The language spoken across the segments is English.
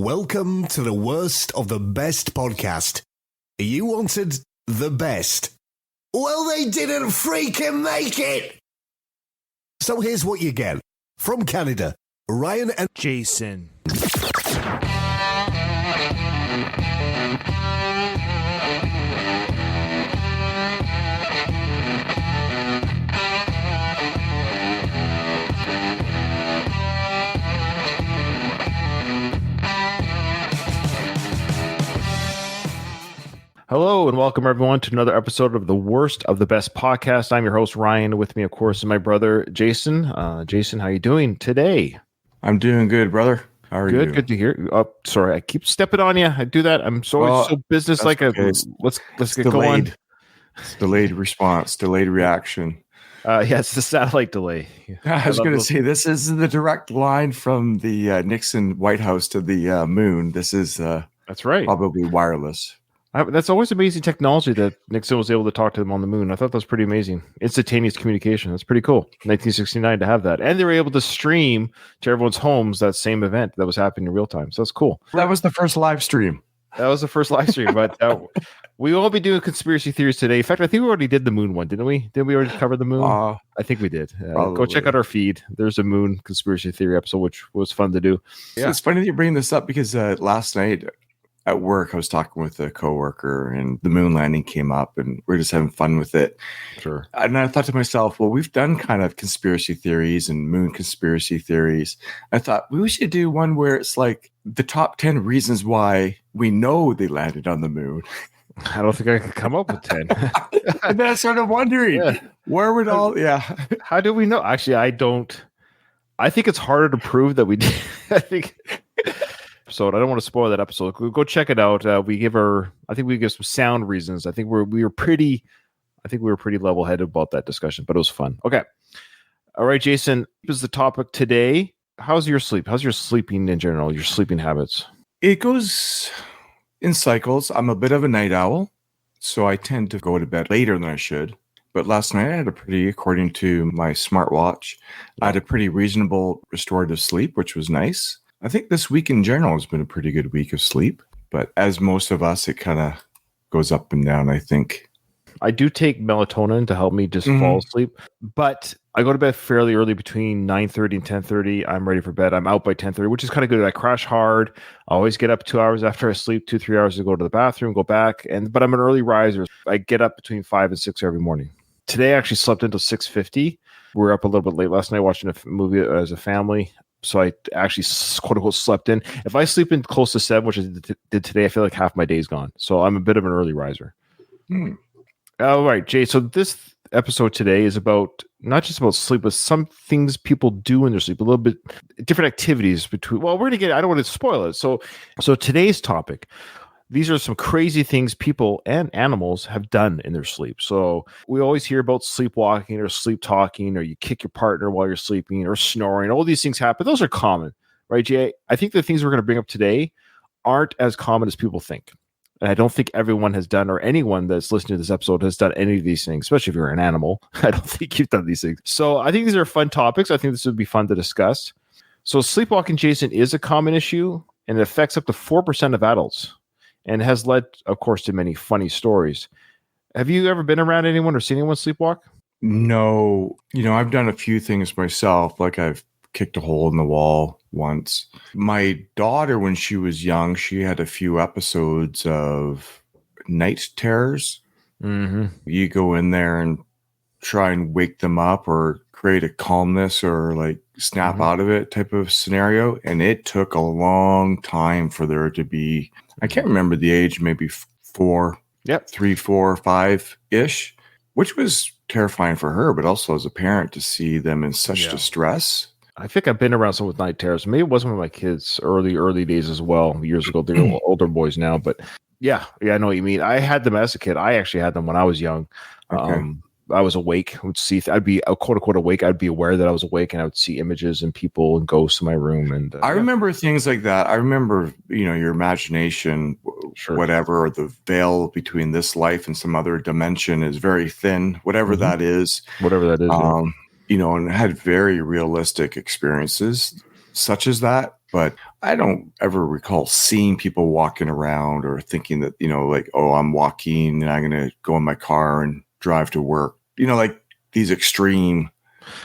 Welcome to the worst of the best podcast. You wanted the best. Well, they didn't freaking make it! So here's what you get. From Canada, Ryan and Jason. Hello and welcome everyone to another episode of the worst of the best podcast. I'm your host Ryan. With me, of course, is my brother Jason. Jason, how you doing today? I'm doing good, brother. How are you? Good to hear. Oh, sorry, I keep stepping on you. I do that. I'm so business like okay. Let's get delayed. going. It's delayed response, delayed reaction. Yeah, it's the satellite delay. I was going to say this is the direct line from the Nixon White House to the moon. This is that's right. Probably wireless. That's always amazing technology that Nixon was able to talk to them on the moon. I thought that was pretty amazing. Instantaneous communication. That's pretty cool. 1969 to have that. And they were able to stream to everyone's homes that same event that was happening in real time. So that's cool. That was the first live stream. That was the first live stream. But we won't be doing conspiracy theories today. In fact, I think we already did the moon one, didn't we? Didn't we already cover the moon? I think we did. Go check out our feed. There's a moon conspiracy theory episode, which was fun to do. Yeah. So it's funny that you bring this up because last night at work, I was talking with a coworker and the moon landing came up and we're just having fun with it. Sure. And I thought to myself, well, we've done kind of conspiracy theories and moon conspiracy theories. I thought we should do one where it's like the top 10 reasons why we know they landed on the moon. I don't think I can come up with 10. And then I started wondering, where would how do we know? Actually, I don't. I think it's harder to prove that we did. I think. Episode. I don't want to spoil that episode. Go check it out. I think we give some sound reasons. I think we were pretty level headed about that discussion, but it was fun. Okay. All right, Jason, this is the topic today. How's your sleep? How's your sleeping in general? Your sleeping habits? It goes in cycles. I'm a bit of a night owl, so I tend to go to bed later than I should. But last night I had according to my smartwatch, I had a pretty reasonable restorative sleep, which was nice. I think this week in general has been a pretty good week of sleep, but as most of us, it kind of goes up and down, I think. I do take melatonin to help me just fall asleep, but I go to bed fairly early between 9:30 and 10:30. I'm ready for bed. I'm out by 10:30, which is kind of good. I crash hard. I always get up 2 hours after I sleep, 2-3 hours to go to the bathroom, go back. But I'm an early riser. I get up between 5 and 6 every morning. Today I actually slept until 6:50. We were up a little bit late last night watching a movie as a family. So I actually, quote unquote, slept in. If I sleep in close to 7, which I did today, I feel like half my day's gone. So I'm a bit of an early riser. All right, Jay. So this episode today is about not just about sleep, but some things people do in their sleep, a little bit different activities between. Well, I don't want to spoil it. So today's topic. These are some crazy things people and animals have done in their sleep. So we always hear about sleepwalking or sleep talking, or you kick your partner while you're sleeping, or snoring. All these things happen. Those are common, right, Jay? I think the things we're going to bring up today aren't as common as people think. And I don't think everyone has done, or anyone that's listening to this episode has done any of these things, especially if you're an animal. I don't think you've done these things. So I think these are fun topics. I think this would be fun to discuss. So sleepwalking, Jason, is a common issue, and it affects up to 4% of adults. And has led, of course, to many funny stories. Have you ever been around anyone or seen anyone sleepwalk? No. I've done a few things myself. Like I've kicked a hole in the wall once. My daughter, when she was young, she had a few episodes of night terrors. Mm-hmm. You go in there and try and wake them up or create a calmness or like snap out of it type of scenario. And it took a long time for there to be, I can't remember the age, maybe 4, 3, 4, 5-ish, which was terrifying for her, but also as a parent to see them in such distress. I think I've been around some with night terrors. Maybe it was one of my kids' early days as well, years ago. They're older boys now, but yeah, I know what you mean. I had them as a kid. I actually had them when I was young. Okay. I was awake. I would see. I'd be quote unquote awake. I'd be aware that I was awake, and I would see images and people and ghosts in my room. And I remember things like that. I remember, your imagination, whatever, or the veil between this life and some other dimension is very thin. Whatever that is. Whatever that is. And had very realistic experiences such as that. But I don't ever recall seeing people walking around or thinking that, like, oh, I'm walking and I'm going to go in my car and drive to work. Like these extreme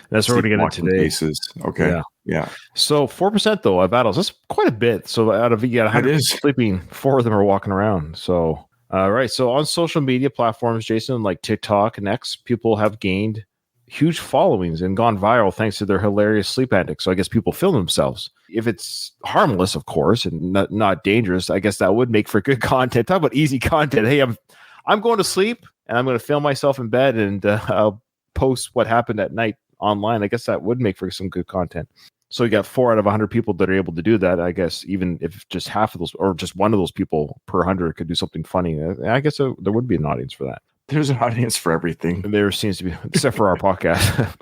That's what we're going to get sleepwalking into today. cases. Okay. Yeah. So 4% though of adults, that's quite a bit. So out of 100 people sleeping, 4 of them are walking around. So, right. So on social media platforms, Jason, like TikTok and X, people have gained huge followings and gone viral thanks to their hilarious sleep antics. So I guess people film themselves. If it's harmless, of course, and not dangerous, I guess that would make for good content. Talk about easy content. Hey, I'm going to sleep and I'm going to film myself in bed and I'll post what happened at night online. I guess that would make for some good content. So you got 4 out of 100 people that are able to do that. I guess even if just half of those or just one of those people per 100 could do something funny, I guess there would be an audience for that. There's an audience for everything. There seems to be, except for our podcast.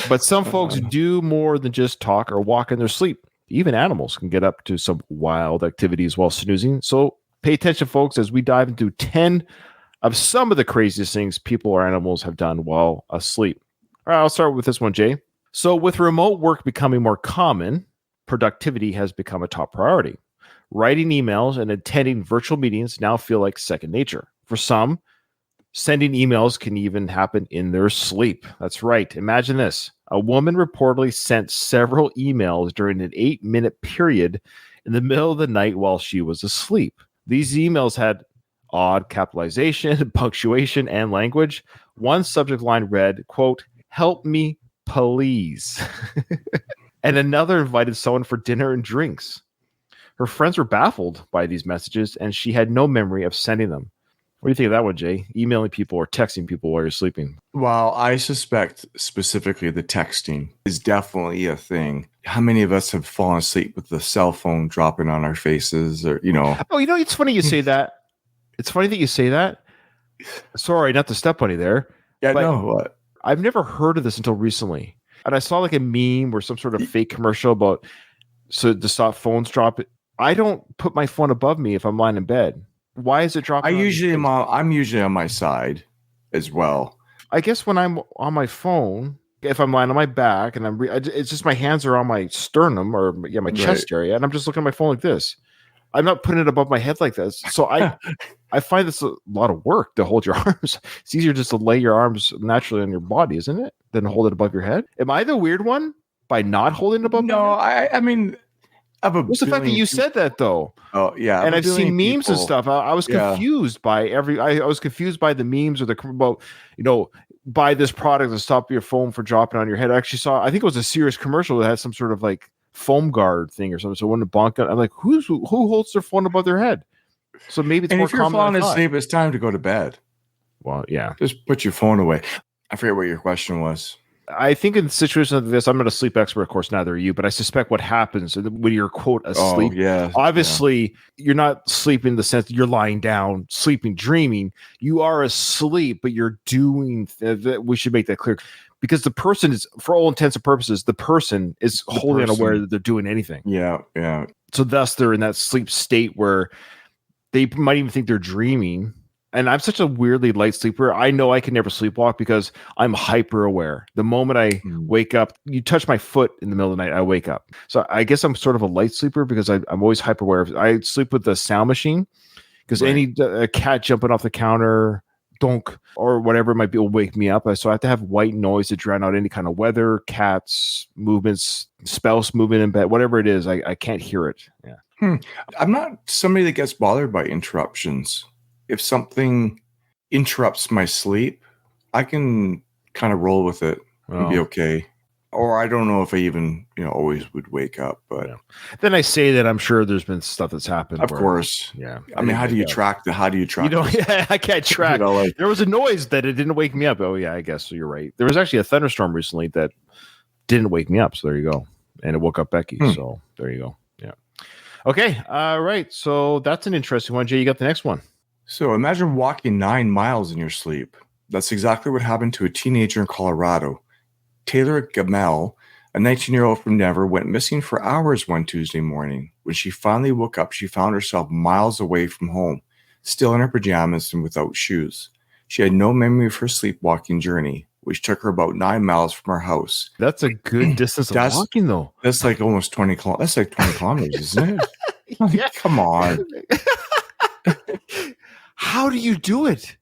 But some folks do more than just talk or walk in their sleep. Even animals can get up to some wild activities while snoozing. So pay attention, folks, as we dive into 10 of some of the craziest things people or animals have done while asleep. All right, I'll start with this one, Jay. So with remote work becoming more common, productivity has become a top priority. Writing emails and attending virtual meetings now feel like second nature. For some, sending emails can even happen in their sleep. That's right. Imagine this. A woman reportedly sent several emails during an 8-minute period in the middle of the night while she was asleep. These emails had odd capitalization, punctuation, and language. One subject line read, quote, "Help me, please." And another invited someone for dinner and drinks. Her friends were baffled by these messages, and she had no memory of sending them. What do you think of that one, Jay? Emailing people or texting people while you're sleeping? Well, I suspect specifically the texting is definitely a thing. How many of us have fallen asleep with the cell phone dropping on our faces or, Oh, it's funny you say that. It's funny that you say that. Sorry, not to step on you there. Yeah, no, what? I've never heard of this until recently. And I saw like a meme or some sort of fake commercial about to stop phones drop. I don't put my phone above me if I'm lying in bed. Why is it dropping? I'm usually on my side as well. I guess when I'm on my phone, if I'm lying on my back and it's just my hands are on my sternum or my chest area, and I'm just looking at my phone like this. I'm not putting it above my head like this. So I find this a lot of work to hold your arms. It's easier just to lay your arms naturally on your body, isn't it? Than hold it above your head. Am I the weird one by not holding it above my head? I mean, what's the fact that you said that though? Oh yeah, and I've seen memes and stuff. I was confused by I was confused by the memes or about buy this product to stop your phone from dropping on your head. I actually saw, I think it was a serious commercial that had some sort of like foam guard thing or something. So when the bonk, I'm like, who holds their phone above their head? So maybe it's more if you're common falling asleep, it's time to go to bed. Well, yeah. Just put your phone away. I forget what your question was. I think in situations like this, I'm not a sleep expert, of course, neither are you, but I suspect what happens when you're, quote, asleep. Oh, yeah. Obviously, you're not sleeping in the sense that you're lying down, sleeping, dreaming. You are asleep, but you're doing, we should make that clear. Because the person is, for all intents and purposes, the person is wholly unaware that they're doing anything. Yeah, yeah. So thus, they're in that sleep state where they might even think they're dreaming. And I'm such a weirdly light sleeper. I know I can never sleepwalk because I'm hyper aware. The moment I wake up, you touch my foot in the middle of the night, I wake up. So I guess I'm sort of a light sleeper because I'm always hyper aware. I sleep with the sound machine because a cat jumping off the counter, donk, or whatever it might be will wake me up. So I have to have white noise to drown out any kind of weather, cats, movements, spouse movement in bed, whatever it is. I can't hear it. Yeah. I'm not somebody that gets bothered by interruptions. If something interrupts my sleep, I can kind of roll with it and be okay. Or I don't know if I even, always would wake up. But then I say that I'm sure there's been stuff that's happened. Of course. Yeah. I mean, how do you track that? How do you track I can't track. There was a noise that it didn't wake me up. Oh, yeah, I guess so. You're right. There was actually a thunderstorm recently that didn't wake me up. So there you go. And it woke up Becky. So there you go. Yeah. Okay. All right. So that's an interesting one. Jay, you got the next one. So imagine walking 9 miles in your sleep. That's exactly what happened to a teenager in Colorado. Taylor Gamel, a 19-year-old from Denver, went missing for hours one Tuesday morning. When she finally woke up, she found herself miles away from home, still in her pajamas and without shoes. She had no memory of her sleepwalking journey. which took her about 9 miles from her house. That's a good distance of walking, though. That's like almost 20 kilometers. That's like 20 kilometers, isn't it? Yeah. Come on. How do you do it?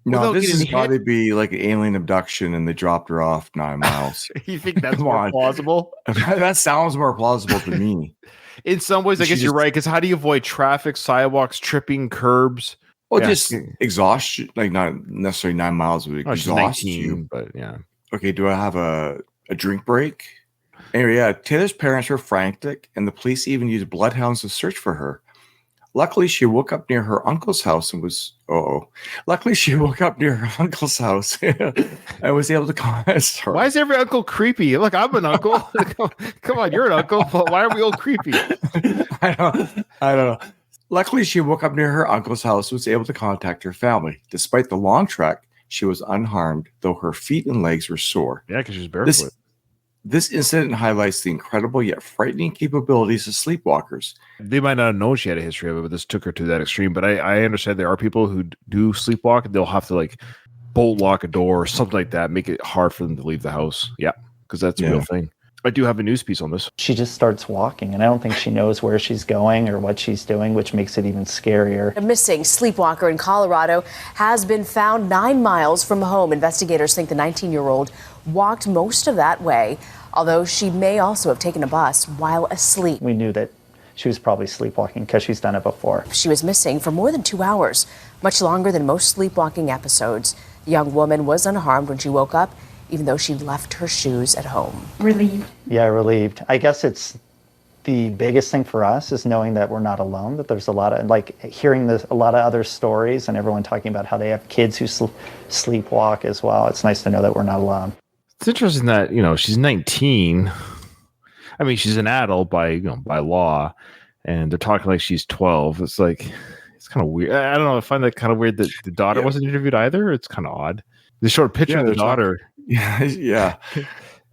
No, this has got to be like an alien abduction and they dropped her off 9 miles. You think that's more plausible? That sounds more plausible to me. In some ways, I guess you're right, because how do you avoid traffic, sidewalks, tripping, curbs? Well, just exhaustion, like not necessarily 9 miles would exhaust you. But yeah. Okay, do I have a drink break? Anyway, yeah, Taylor's parents were frantic, and the police even used bloodhounds to search for her. Luckily, she woke up near her uncle's house and was Luckily, she woke up near her uncle's house and was able to contact her. Why is every uncle creepy? Look, I'm an uncle. Come on, you're an uncle. But why are we all creepy? I don't know. Luckily, she woke up near her uncle's house and was able to contact her family. Despite the long trek, she was unharmed, though her feet and legs were sore. Yeah, because she's barefoot. This incident highlights the incredible yet frightening capabilities of sleepwalkers. They might not have known she had a history of it, but this took her to that extreme. But I understand there are people who do sleepwalk, and they'll have to like bolt lock a door or something like that, make it hard for them to leave the house. Yeah, because that's a real thing. I do have a news piece on this. She just starts walking, and I don't think she knows where she's going or what she's doing, which makes it even scarier. A missing sleepwalker in Colorado has been found 9 miles from home. Investigators think the 19-year-old walked most of that way, although she may also have taken a bus while asleep. We knew that she was probably sleepwalking because she's done it before. She was missing for more than 2 hours, much longer than most sleepwalking episodes. The young woman was unharmed when she woke up, even though she left her shoes at home. Relieved. Yeah, relieved. I guess it's the biggest thing for us is knowing that we're not alone, that there's a lot of, like, hearing a lot of other stories and everyone talking about how they have kids who sleepwalk as well. It's nice to know that we're not alone. It's interesting that, she's 19. I mean, she's an adult by law, and they're talking like she's 12. It's like, it's kind of weird. I don't know. I find that kind of weird that the daughter wasn't interviewed either. It's kind of odd. They showed a picture of the daughter. Yeah.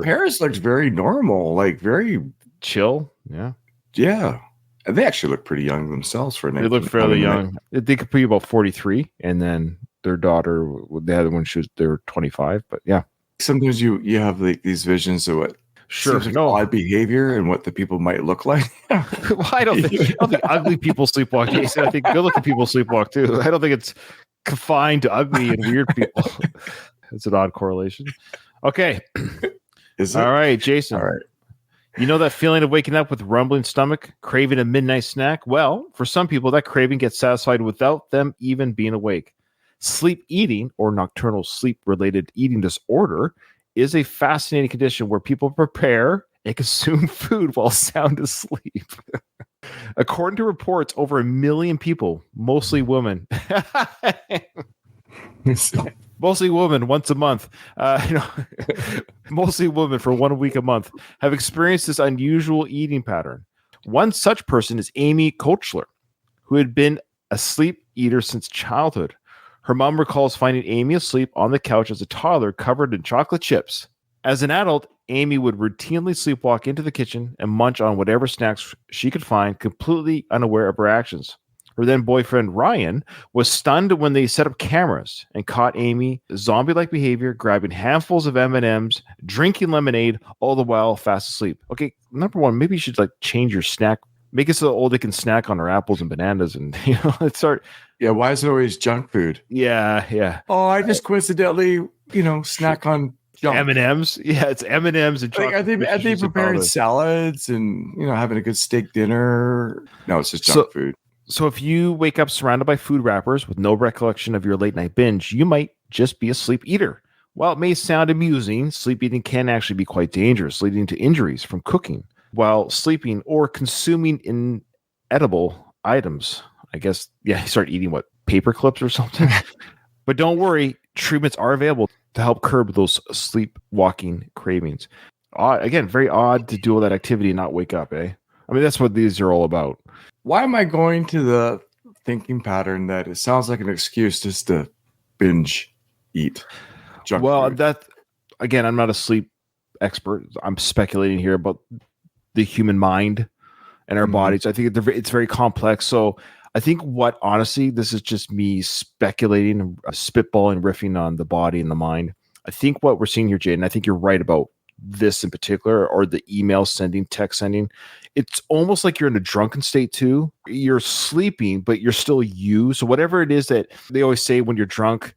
Paris looks very normal, like very chill. Yeah. Yeah. And they actually look pretty young themselves for 19. They look fairly young. They could be about 43, and then their daughter, they had when they were 25. But yeah. Sometimes you have like these visions of what seems like odd behavior and what the people might look like. Well, I don't think ugly people sleepwalk. Jason, I think good-looking people sleepwalk too. I don't think it's confined to ugly and weird people. It's an odd correlation. Okay. Is it? All right, Jason. All right. You know that feeling of waking up with rumbling stomach, craving a midnight snack? Well, for some people, that craving gets satisfied without them even being awake. Sleep eating, or nocturnal sleep-related eating disorder, is a fascinating condition where people prepare and consume food while sound asleep. According to reports, over 1 million people, mostly women, mostly women once a month, mostly women for 1 week a month, have experienced this unusual eating pattern. One such person is Amy Kochler, who had been a sleep eater since childhood. Her mom recalls finding Amy asleep on the couch as a toddler covered in chocolate chips. As an adult, Amy would routinely sleepwalk into the kitchen and munch on whatever snacks she could find, completely unaware of her actions. Her then boyfriend, Ryan, was stunned when they set up cameras and caught Amy zombie-like behavior, grabbing handfuls of M&Ms, drinking lemonade, all the while fast asleep. Okay, number one, maybe you should change your snack. Make it so they can snack on their apples and bananas and, start. Yeah, why is it always junk food? Yeah. Oh, I just coincidentally, snack on junk. M&Ms? Yeah, it's M&Ms and chocolate. Are they preparing salads and, having a good steak dinner? No, it's just junk food. So if you wake up surrounded by food wrappers with no recollection of your late night binge, you might just be a sleep eater. While it may sound amusing, sleep eating can actually be quite dangerous, leading to injuries from cooking while sleeping or consuming inedible items. I guess, you start eating paper clips or something. But don't worry, treatments are available to help curb those sleepwalking cravings. Again, very odd to do all that activity and not wake up, eh? I mean, that's what these are all about. Why am I going to the thinking pattern that it sounds like an excuse just to binge eat junk food? That, again, I'm not a sleep expert. I'm speculating here about the human mind and our bodies. I think it's very complex. So I think honestly, this is just me speculating, spitballing, riffing on the body and the mind. I think what we're seeing here, Jay, and I think you're right about this in particular, or the email sending, text sending. It's almost like you're in a drunken state too. You're sleeping, but you're still you. So whatever it is that they always say when you're drunk,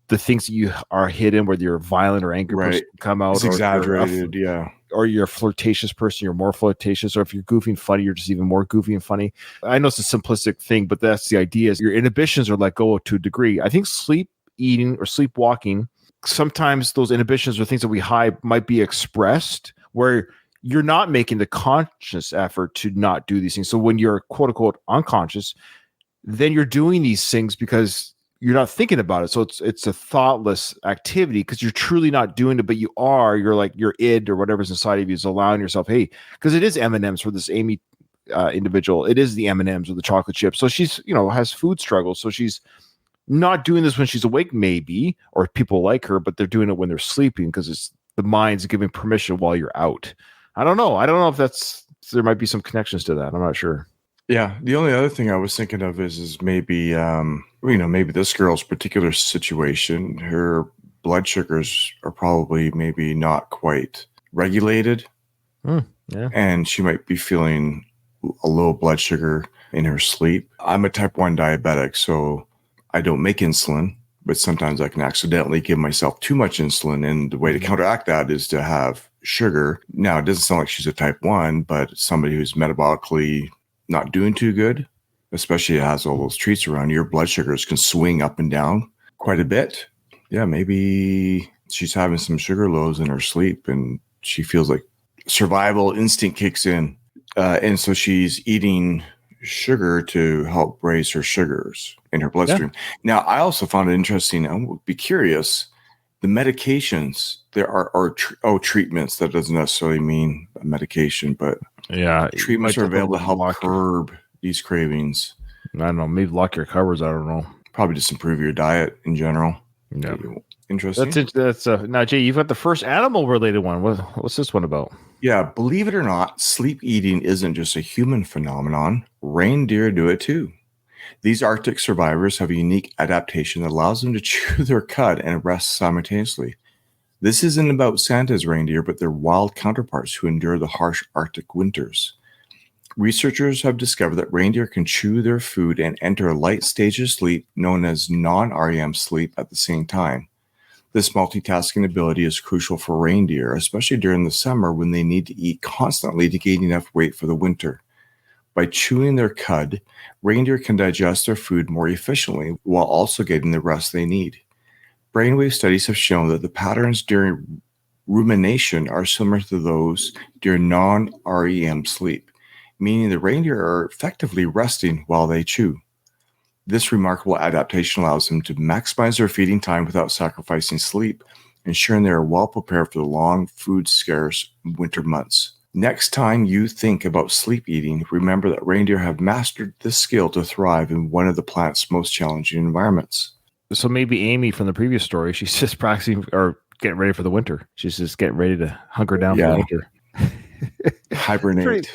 the things that you are hidden, whether you're a violent or angry person, come out. It's exaggerated, yeah. Or you're a flirtatious person, you're more flirtatious. Or if you're goofy and funny, you're just even more goofy and funny. I know it's a simplistic thing, but that's the idea. Is your inhibitions are let go to a degree. I think sleep eating or sleepwalking, sometimes those inhibitions or things that we hide might be expressed where you're not making the conscious effort to not do these things. So when you're quote unquote unconscious, then you're doing these things because you're not thinking about it. So it's a thoughtless activity because you're truly not doing it, but you're like your id or whatever's inside of you is allowing yourself, hey, because it is M&Ms for this Amy individual. It is the M&Ms or the chocolate chips. So she's, has food struggles. So she's not doing this when she's awake, maybe, or people like her, but they're doing it when they're sleeping because it's the mind's giving permission while you're out. I don't know. I don't know if there might be some connections to that. I'm not sure. Yeah. The only other thing I was thinking of is maybe, maybe this girl's particular situation, her blood sugars are probably maybe not quite regulated. Yeah. And she might be feeling a low blood sugar in her sleep. I'm a type 1 diabetic, so I don't make insulin, but sometimes I can accidentally give myself too much insulin. And the way to counteract that is to have sugar. Now, it doesn't sound like she's a type 1, but somebody who's metabolically not doing too good, especially has all those treats around, your blood sugars can swing up and down quite a bit. Yeah, maybe she's having some sugar lows in her sleep and she feels like survival instinct kicks in. And so she's eating sugar to help raise her sugars in her bloodstream. Yeah. Now, I also found it interesting. I would be curious. The medications, there are treatments. That doesn't necessarily mean a medication, but treatments are available to help curb these cravings. I don't know. Maybe lock your covers. I don't know. Probably just improve your diet in general. Yeah. Interesting. Now, Jay, you've got the first animal related one. What's this one about? Yeah. Believe it or not, sleep eating isn't just a human phenomenon. Reindeer do it too. These Arctic survivors have a unique adaptation that allows them to chew their cud and rest simultaneously. This isn't about Santa's reindeer, but their wild counterparts who endure the harsh Arctic winters. Researchers have discovered that reindeer can chew their food and enter a light stage of sleep known as non-REM sleep at the same time. This multitasking ability is crucial for reindeer, especially during the summer when they need to eat constantly to gain enough weight for the winter. By chewing their cud, reindeer can digest their food more efficiently while also getting the rest they need. Brainwave studies have shown that the patterns during rumination are similar to those during non-REM sleep, meaning the reindeer are effectively resting while they chew. This remarkable adaptation allows them to maximize their feeding time without sacrificing sleep, ensuring they are well prepared for the long, food-scarce winter months. Next time you think about sleep eating, remember that reindeer have mastered this skill to thrive in one of the planet's most challenging environments. So maybe Amy from the previous story, she's just practicing or getting ready for the winter. She's just getting ready to hunker down for the winter. Hibernate.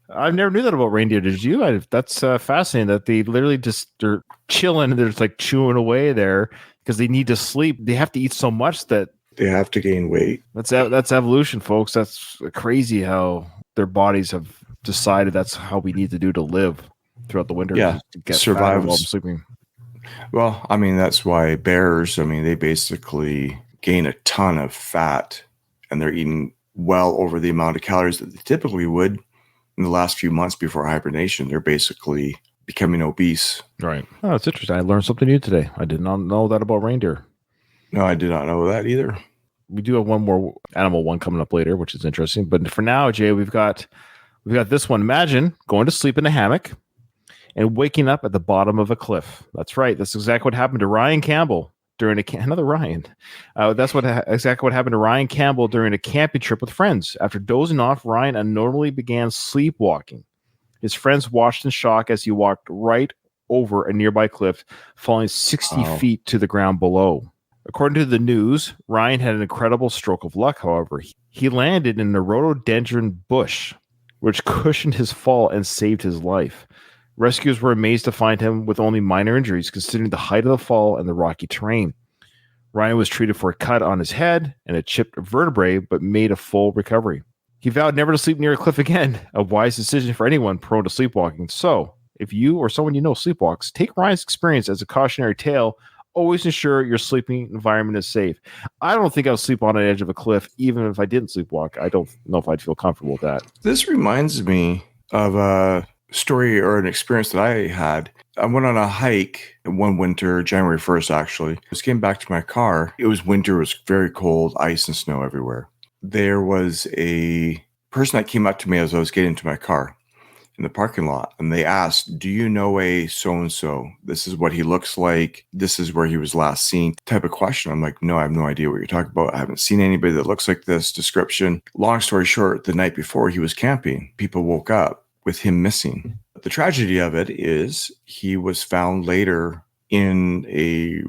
I never knew that about reindeer. Did you? That's fascinating that they literally they're chilling and they're just like chewing away there because they need to sleep. They have to eat so much that they have to gain weight. That's evolution, folks. That's crazy how their bodies have decided that's how we need to do to live throughout the winter. Yeah, to get survival while sleeping. Well, I mean, that's why bears, they basically gain a ton of fat and they're eating well over the amount of calories that they typically would in the last few months before hibernation. They're basically becoming obese. Right. Oh, that's interesting. I learned something new today. I did not know that about reindeer. No, I did not know that either. We do have one more animal one coming up later, which is interesting. But for now, Jay, we've got this one. Imagine going to sleep in a hammock and waking up at the bottom of a cliff. That's right. That's exactly what happened to Ryan Campbell during another Ryan. That's exactly what happened to Ryan Campbell during a camping trip with friends. After dozing off, Ryan unnaturally began sleepwalking. His friends watched in shock as he walked right over a nearby cliff, falling 60 feet to the ground below. According to the news, Ryan had an incredible stroke of luck, however. He landed in a rhododendron bush, which cushioned his fall and saved his life. Rescuers were amazed to find him with only minor injuries, considering the height of the fall and the rocky terrain. Ryan was treated for a cut on his head and a chipped vertebrae, but made a full recovery. He vowed never to sleep near a cliff again, a wise decision for anyone prone to sleepwalking. So, if you or someone you know sleepwalks, take Ryan's experience as a cautionary tale. Always ensure your sleeping environment is safe. I don't think I would sleep on the edge of a cliff, even if I didn't sleepwalk. I don't know if I'd feel comfortable with that. This reminds me of a story or an experience that I had. I went on a hike one winter, January 1st, actually. I just came back to my car. It was winter. It was very cold, ice and snow everywhere. There was a person that came up to me as I was getting into my car in the parking lot, and they asked, do you know a so-and-so? This is what he looks like. This is where he was last seen, type of question. I'm like, no, I have no idea what you're talking about. I haven't seen anybody that looks like this description. Long story short, the night before he was camping, people woke up with him missing. The tragedy of it is he was found later in he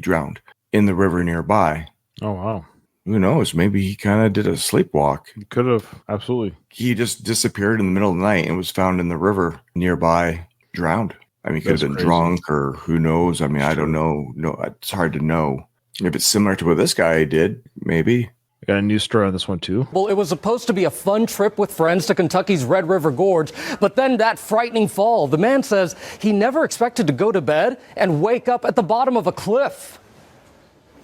drowned in the river nearby. Oh, wow. Who knows? Maybe he kind of did a sleepwalk. He could have, absolutely. He just disappeared in the middle of the night and was found in the river nearby, drowned. I mean, he could have been drunk or who knows? I mean, I don't know. No, it's hard to know. If it's similar to what this guy did, maybe. I got a news story on this one, too. Well, it was supposed to be a fun trip with friends to Kentucky's Red River Gorge, but then that frightening fall. The man says he never expected to go to bed and wake up at the bottom of a cliff.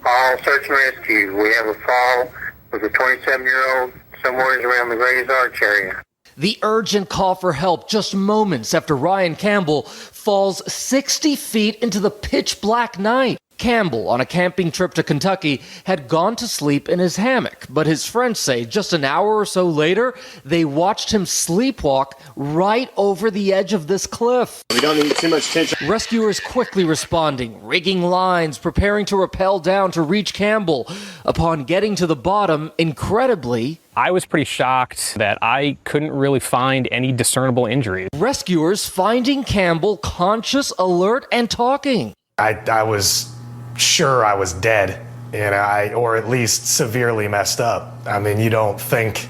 All search and rescue. We have a fall with a 27-year-old somewhere around the Grays Arch area. The urgent call for help just moments after Ryan Campbell falls 60 feet into the pitch black night. Campbell, on a camping trip to Kentucky, had gone to sleep in his hammock, but his friends say just an hour or so later, they watched him sleepwalk right over the edge of this cliff. We don't need too much tension. Rescuers quickly responding, rigging lines, preparing to rappel down to reach Campbell. Upon getting to the bottom, incredibly, I was pretty shocked that I couldn't really find any discernible injuries. Rescuers finding Campbell conscious, alert, and talking. I was sure I was dead, or at least severely messed up. I mean, you don't think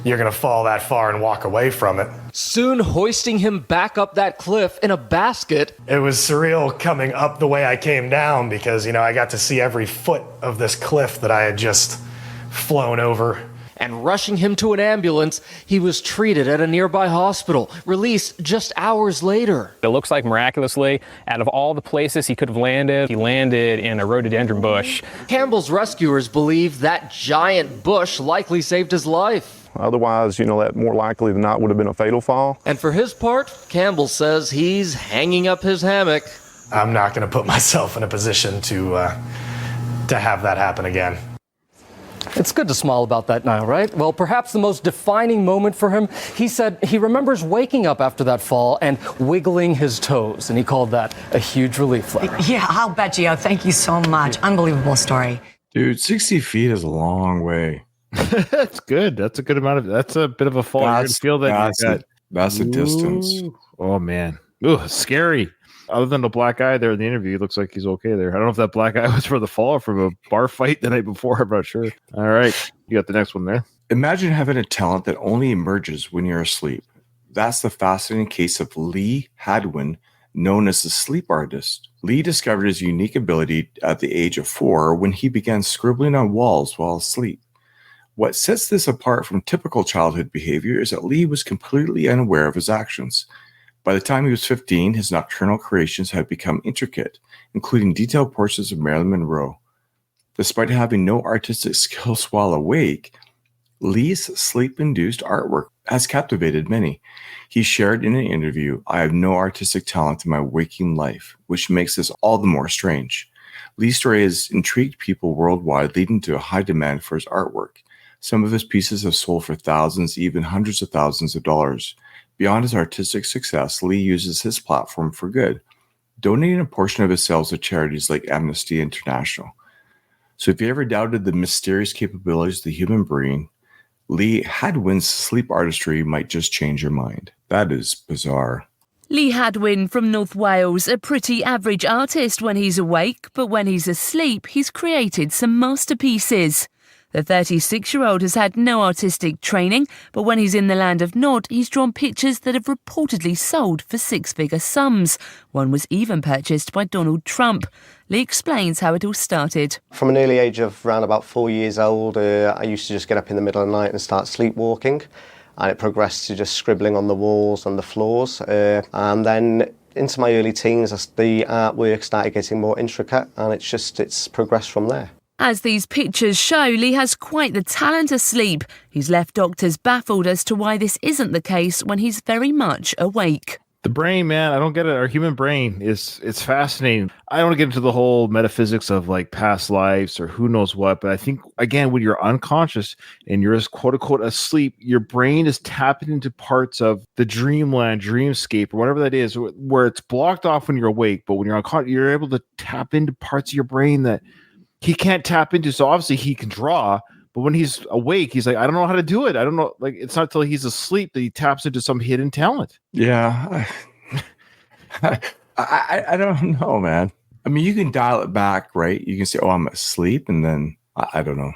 you're going to fall that far and walk away from it. Soon hoisting him back up that cliff in a basket. It was surreal coming up the way I came down because, I got to see every foot of this cliff that I had just flown over. And rushing him to an ambulance, he was treated at a nearby hospital, released just hours later. It looks like miraculously, out of all the places he could have landed, he landed in a rhododendron bush. Campbell's rescuers believe that giant bush likely saved his life. Otherwise, that more likely than not would have been a fatal fall. And for his part, Campbell says he's hanging up his hammock. I'm not going to put myself in a position to have that happen again. It's good to smile about that now, right? Well, perhaps the most defining moment for him, he said he remembers waking up after that fall and wiggling his toes, and he called that a huge relief. Yeah, I'll bet, Gio. Thank you so much. Unbelievable story. Dude, 60 feet is a long way. That's good. That's a good amount of. That's a bit of a fall. You're gonna feel that. That's a distance. Oh man, ooh, scary. Other than the black eye there in the interview, he looks like he's okay there. I don't know if that black eye was for the fall or from a bar fight the night before. I'm not sure. All right, you got the next one there. Imagine having a talent that only emerges when you're asleep. That's the fascinating case of Lee Hadwin, known as the sleep artist. Lee discovered his unique ability at the age of 4 when he began scribbling on walls while asleep. What sets this apart from typical childhood behavior is that Lee was completely unaware of his actions. By the time he was 15, his nocturnal creations had become intricate, including detailed portraits of Marilyn Monroe. Despite having no artistic skills while awake, Lee's sleep-induced artwork has captivated many. He shared in an interview, "I have no artistic talent in my waking life, which makes this all the more strange." Lee's story has intrigued people worldwide, leading to a high demand for his artwork. Some of his pieces have sold for thousands, even hundreds of thousands of dollars. Beyond his artistic success, Lee uses his platform for good, donating a portion of his sales to charities like Amnesty International. So if you ever doubted the mysterious capabilities of the human brain, Lee Hadwin's sleep artistry might just change your mind. That is bizarre. Lee Hadwin from North Wales, a pretty average artist when he's awake, but when he's asleep, he's created some masterpieces. The 36-year-old has had no artistic training, but when he's in the land of Nod, he's drawn pictures that have reportedly sold for six-figure sums. One was even purchased by Donald Trump. Lee explains how it all started. From an early age of around about 4 years old, I used to just get up in the middle of the night and start sleepwalking, and it progressed to just scribbling on the walls and the floors. And then into my early teens, the artwork started getting more intricate, and it's progressed from there. As these pictures show, Lee has quite the talent asleep. He's left doctors baffled as to why this isn't the case when he's very much awake. The brain, man, I don't get it. Our human brain it's fascinating. I don't get into the whole metaphysics of like past lives or who knows what, but I think, again, when you're unconscious and you're quote unquote asleep, your brain is tapping into parts of the dreamland, dreamscape, or whatever that is, where it's blocked off when you're awake. But when you're unconscious, you're able to tap into parts of your brain that he can't tap into. So obviously he can draw, but when he's awake, he's like, I don't know how to do it. I don't know. Like, it's not till he's asleep that he taps into some hidden talent. Yeah. I don't know, man. I mean, you can dial it back, right? You can say, oh, I'm asleep. And then I don't know.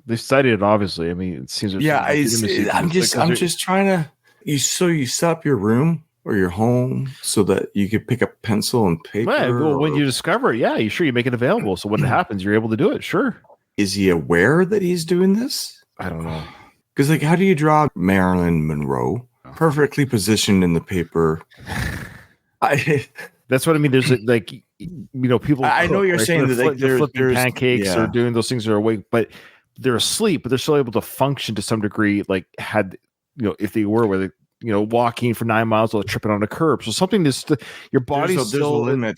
They studied it, obviously. I mean, it seems. Yeah. I'm just trying to, you set up your room or your home so that you could pick up pencil and paper. Yeah, well, when you discover it, you make it available. So when it happens, you're able to do it. Sure. Is he aware that he's doing this? I don't know. Because, like, how do you draw Marilyn Monroe perfectly positioned in the paper? That's what I mean. There's like, people. I know you're saying that they're flipping pancakes or yeah. doing those things that are awake, but they're asleep, but they're still able to function to some degree. Like, if they were with it. Walking for 9 miles while tripping on a curb. So something is your body's there's a limit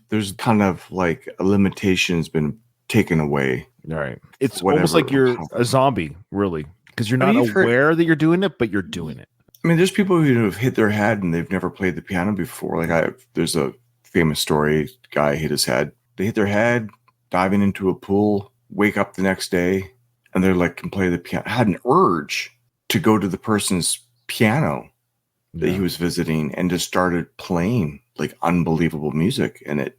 there's kind of like a limitation's been taken away. All right. It's almost like you're a zombie, really, because you're not aware that you're doing it, but you're doing it. I mean, there's people who have hit their head and they've never played the piano before. Like there's a famous story, guy hit his head. They hit their head, diving into a pool, wake up the next day, and they're like, can play the piano. I had an urge to go to the person's piano that he was visiting and just started playing like unbelievable music, and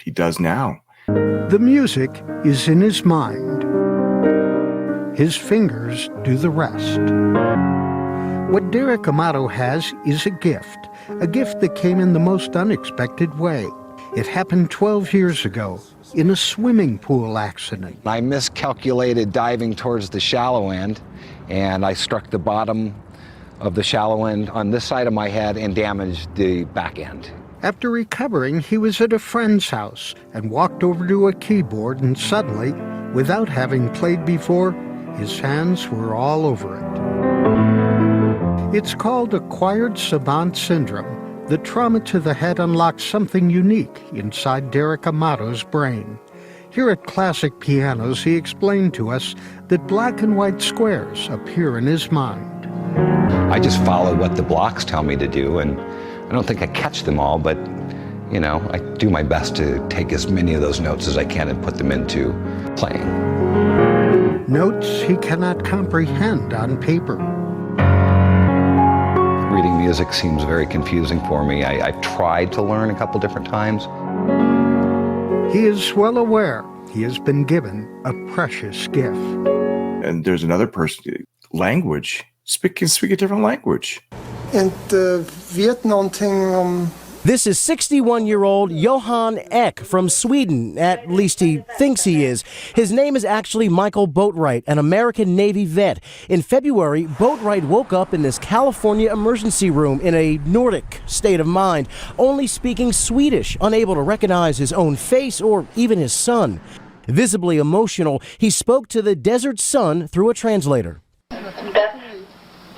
he does now. The music is in his mind. His fingers do the rest. What Derek Amato has is a gift that came in the most unexpected way. It happened 12 years ago in a swimming pool accident. I miscalculated diving towards the shallow end, and I struck the bottom of the shallow end on this side of my head and damaged the back end. After recovering, he was at a friend's house and walked over to a keyboard, and suddenly, without having played before, his hands were all over it. It's called acquired savant syndrome. The trauma to the head unlocked something unique inside Derek Amato's brain. Here at Classic Pianos, he explained to us that black and white squares appear in his mind. I just follow what the blocks tell me to do, and I don't think I catch them all, but, I do my best to take as many of those notes as I can and put them into playing. Notes he cannot comprehend on paper. Reading music seems very confusing for me. I've tried to learn a couple different times. He is well aware he has been given a precious gift. And there's another person, language. Speak a different language. And Vietnam thing. This is 61-year-old Johan Ek from Sweden. At least he thinks he is. His name is actually Michael Boatwright, an American Navy vet. In February, Boatwright woke up in this California emergency room in a Nordic state of mind, only speaking Swedish, unable to recognize his own face or even his son. Visibly emotional, he spoke to the desert sun through a translator.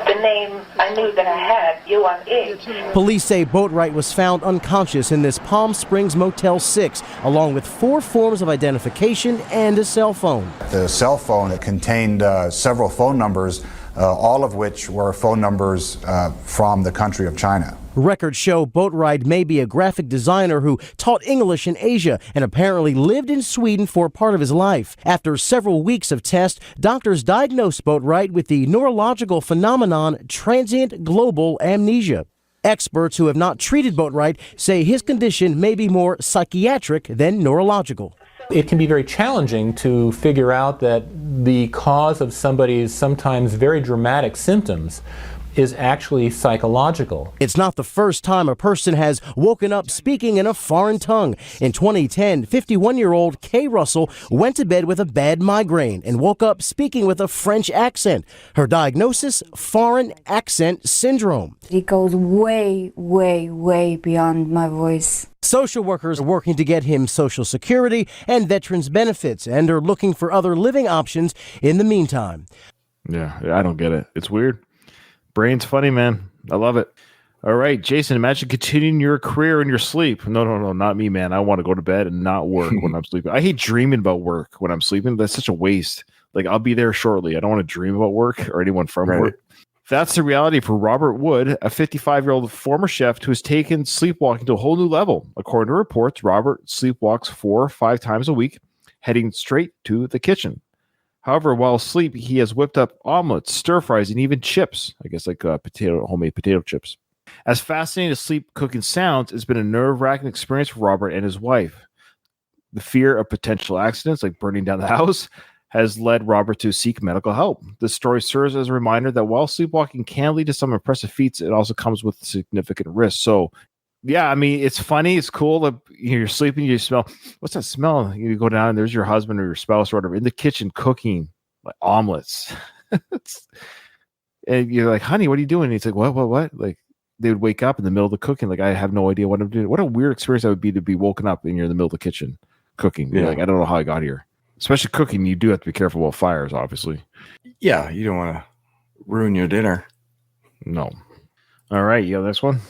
The name I knew that I had, Johan Ek. Police say Boatwright was found unconscious in this Palm Springs Motel 6, along with 4 forms of identification and a cell phone. The cell phone, it contained several phone numbers, all of which were phone numbers from the country of China. Records show Boatwright may be a graphic designer who taught English in Asia and apparently lived in Sweden for part of his life. After several weeks of tests, doctors diagnosed Boatwright with the neurological phenomenon transient global amnesia. Experts who have not treated Boatwright say his condition may be more psychiatric than neurological. It can be very challenging to figure out that the cause of somebody's sometimes very dramatic symptoms is actually psychological. It's not the first time a person has woken up speaking in a foreign tongue. In 2010, 51-year-old Kay Russell went to bed with a bad migraine and woke up speaking with a French accent. Her diagnosis, foreign accent syndrome. It goes way, way, way beyond my voice. Social workers are working to get him Social Security and veterans benefits and are looking for other living options in the meantime. Yeah, I don't get it. It's weird. Brain's funny, man. I love it. All right, Jason, imagine continuing your career in your sleep. No, not me, man. I want to go to bed and not work when I'm sleeping. I hate dreaming about work when I'm sleeping. That's such a waste. Like, I'll be there shortly. I don't want to dream about work or anyone from work. That's the reality for Robert Wood, a 55-year-old former chef who has taken sleepwalking to a whole new level. According to reports, Robert sleepwalks 4 or 5 times a week, heading straight to the kitchen. However, while asleep, he has whipped up omelets, stir fries, and even chips. I guess like homemade potato chips. As fascinating as sleep cooking sounds, it's been a nerve-wracking experience for Robert and his wife. The fear of potential accidents, like burning down the house, has led Robert to seek medical help. This story serves as a reminder that while sleepwalking can lead to some impressive feats, it also comes with significant risks. So, yeah, I mean, it's funny. It's cool that you're sleeping, you smell, what's that smell? You go down and there's your husband or your spouse or whatever in the kitchen cooking like omelets. And you're like, honey, what are you doing? And he's like, what? Like, they would wake up in the middle of the cooking. Like, I have no idea what I'm doing. What a weird experience that would be to be woken up and you're in the middle of the kitchen cooking. You're like, I don't know how I got here. Especially cooking, you do have to be careful about fires, obviously. Yeah, you don't want to ruin your dinner. No. All right, you got this one?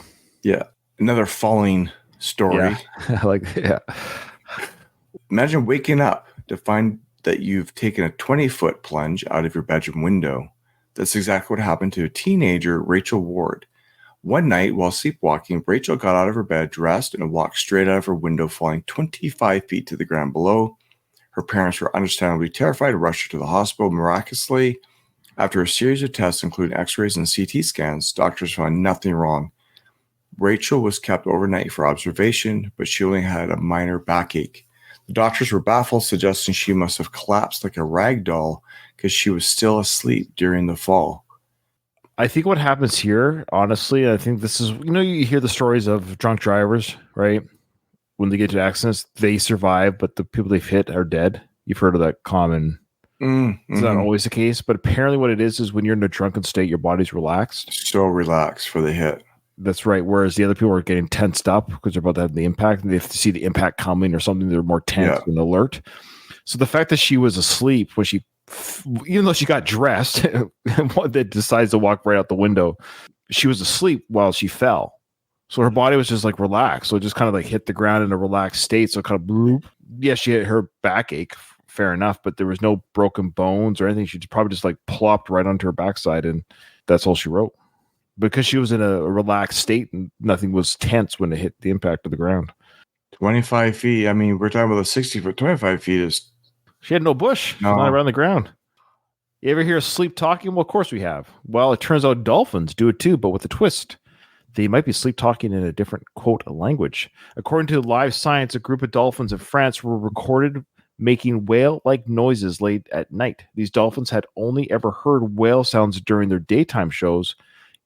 Yeah. Another falling story. Yeah. Imagine waking up to find that you've taken a 20-foot plunge out of your bedroom window. That's exactly what happened to a teenager, Rachel Ward. One night, while sleepwalking, Rachel got out of her bed, dressed, and walked straight out of her window, falling 25 feet to the ground below. Her parents were understandably terrified and rushed her to the hospital. Miraculously, after a series of tests, including x-rays and CT scans, doctors found nothing wrong. Rachel was kept overnight for observation, but she only had a minor backache. The doctors were baffled, suggesting she must have collapsed like a rag doll because she was still asleep during the fall. I think what happens here, honestly, I think this is, you hear the stories of drunk drivers, right? When they get into accidents, they survive, but the people they've hit are dead. You've heard of that common. It's not always the case, but apparently what it is when you're in a drunken state, your body's relaxed. So relaxed for the hit. That's right. Whereas the other people are getting tensed up because they're about to have the impact and they have to see the impact coming or something. They're more tense and alert. So the fact that she was asleep when even though she got dressed, one that decides to walk right out the window, she was asleep while she fell. So her body was just like relaxed. So it just kind of like hit the ground in a relaxed state. So it kind of bloop. Yeah, she had her backache, fair enough, but there was no broken bones or anything. She probably just like plopped right onto her backside and that's all she wrote. Because she was in a relaxed state and nothing was tense when it hit the impact of the ground. 25 feet. I mean, we're talking about a 60-foot. 25 feet is... She had no bush flying around the ground. You ever hear sleep talking? Well, of course we have. Well, it turns out dolphins do it too, but with a twist. They might be sleep talking in a different, quote, language. According to Live Science, a group of dolphins in France were recorded making whale-like noises late at night. These dolphins had only ever heard whale sounds during their daytime shows,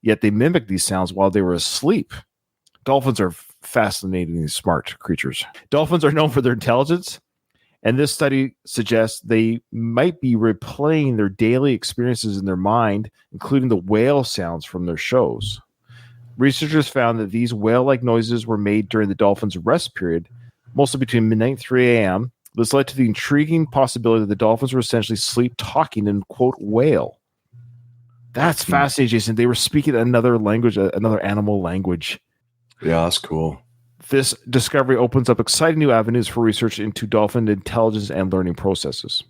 yet they mimicked these sounds while they were asleep. Dolphins are fascinatingly smart creatures. Dolphins are known for their intelligence, and this study suggests they might be replaying their daily experiences in their mind, including the whale sounds from their shows. Researchers found that these whale-like noises were made during the dolphins' rest period, mostly between midnight and 3 a.m. This led to the intriguing possibility that the dolphins were essentially sleep-talking in, quote, whale. That's fascinating, Jason. They were speaking another language, another animal language. Yeah, that's cool. This discovery opens up exciting new avenues for research into dolphin intelligence and learning processes.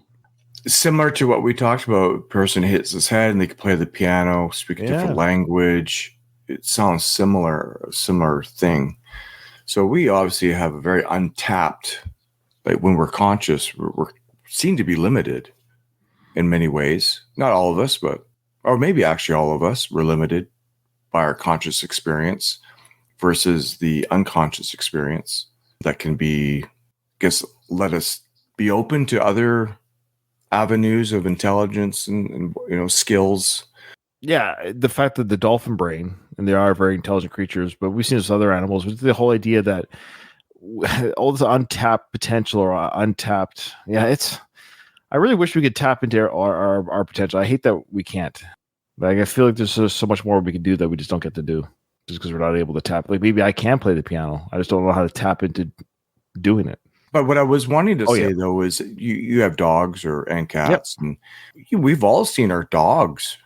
Similar to what we talked about, a person hits his head and they can play the piano, speak a different language. It sounds similar, a similar thing. So we obviously have a very untapped, like when we're conscious, we're seem to be limited in many ways. Not all of us, or maybe actually all of us, we're limited by our conscious experience versus the unconscious experience that can be, let us be open to other avenues of intelligence and skills. Yeah, the fact that the dolphin brain, and they are very intelligent creatures, but we've seen this with other animals, with the whole idea that all this untapped potential or untapped, I really wish we could tap into our potential. I hate that we can't. Like, I feel like there's so much more we can do that we just don't get to do, just because we're not able to tap. Like, maybe I can play the piano, I just don't know how to tap into doing it. But what I was wanting to say though is you have dogs and cats, and we've all seen our dogs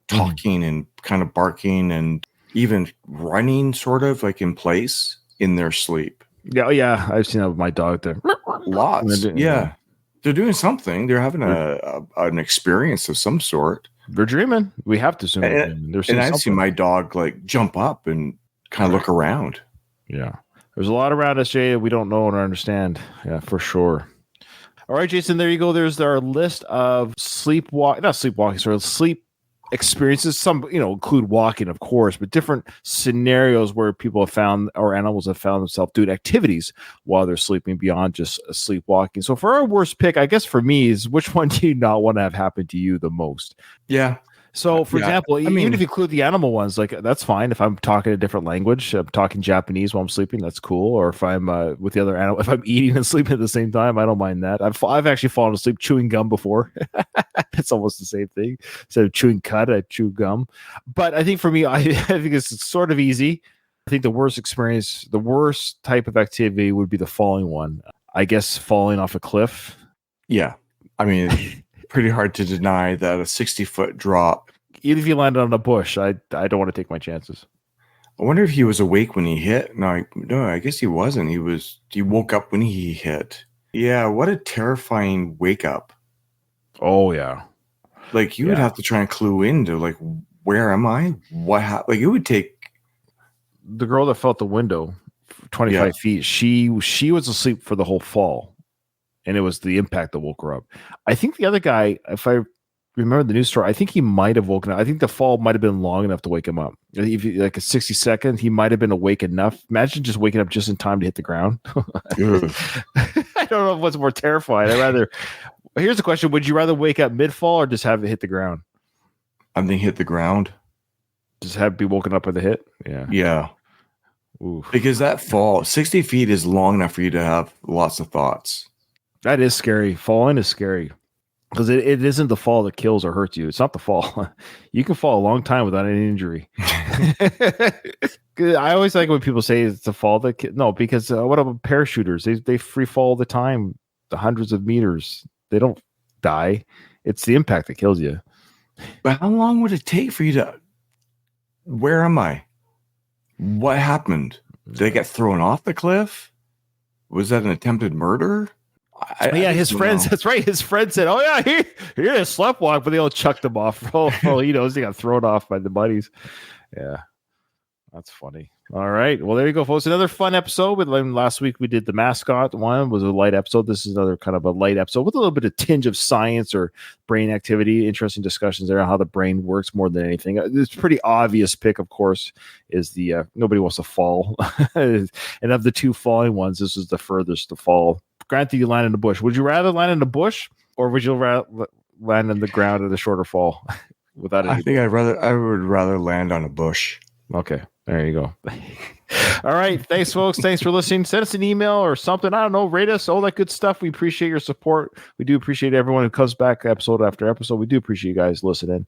talking and kind of barking and even running sort of like in place in their sleep. Yeah, I've seen that with my dog there. Lots. They're doing something. They're having an experience of some sort. They're dreaming. We have to assume they're dreaming. And I see my dog like jump up and kind of look around. Yeah. There's a lot around us, Jay, that we don't know or understand. Yeah, for sure. All right, Jason, there you go. There's our list of sleep experiences. Some, include walking, of course, but different scenarios where people have found, or animals have found themselves doing activities while they're sleeping beyond just sleepwalking. So for our worst pick, I guess for me, is which one do you not want to have happen to you the most? Yeah. So, for example, even if you include the animal ones, like, that's fine. If I'm talking a different language, I'm talking Japanese while I'm sleeping, that's cool. Or if I'm with the other animal, if I'm eating and sleeping at the same time, I don't mind that. I've actually fallen asleep chewing gum before. It's almost the same thing. Instead of chewing cud, I chew gum. But I think for me, I think it's sort of easy. I think the worst experience, the worst type of activity would be the falling one. I guess falling off a cliff. Yeah. I mean, pretty hard to deny that a 60-foot drop. Even if you landed on a bush, I don't want to take my chances. I wonder if he was awake when he hit. No, I guess he wasn't. He woke up when he hit. Yeah, what a terrifying wake up. Oh yeah. Like, you would have to try and clue into, like, where am I? What happened? Like, it would take. The girl that fell out the window 25 feet, she was asleep for the whole fall, and it was the impact that woke her up. I think the other guy, if I remember the news story, I think he might have woken up. I think the fall might have been long enough to wake him up. If like a 60 second, he might have been awake enough. Imagine just waking up just in time to hit the ground. I don't know what's more terrifying. Here's the question: would you rather wake up mid fall or just have it hit the ground? I think hit the ground. Just have it be woken up by the hit. Yeah. Yeah. Oof. Because that fall, 60 feet is long enough for you to have lots of thoughts. That is scary. Falling is scary. Because it isn't the fall that kills or hurts you. It's not the fall. You can fall a long time without any injury. I always like when people say it's the fall that no, because what about parachuters? They free fall all the time, the hundreds of meters. They don't die. It's the impact that kills you. But how long would it take for you to? Where am I? What happened? Did I get thrown off the cliff? Was that an attempted murder? His friends. That's right. His friend said, "Oh yeah, he did a sleptwalk," but they all chucked him off. For all he knows, he got thrown off by the buddies. Yeah, that's funny. All right, well there you go, folks. Another fun episode. Last week we did the mascot one. Was a light episode. This is another kind of a light episode with a little bit of tinge of science or brain activity. Interesting discussions there on how the brain works more than anything. It's pretty obvious pick, of course, is the nobody wants to fall, and of the two falling ones, this is the furthest to fall. Granted, you land in the bush. Would you rather land in the bush, or would you land in the ground at a shorter fall? I think I would rather land on a bush. Okay, there you go. All right, thanks, folks. Thanks for listening. Send us an email or something. I don't know. Rate us, all that good stuff. We appreciate your support. We do appreciate everyone who comes back episode after episode. We do appreciate you guys listening.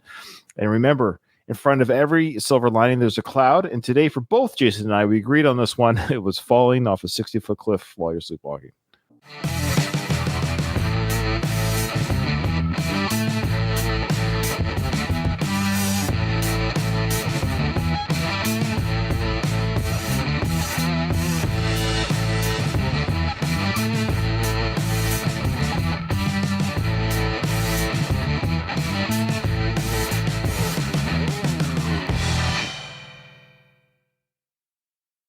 And remember, in front of every silver lining, there's a cloud. And today, for both Jason and I, we agreed on this one. It was falling off a 60-foot cliff while you're sleepwalking.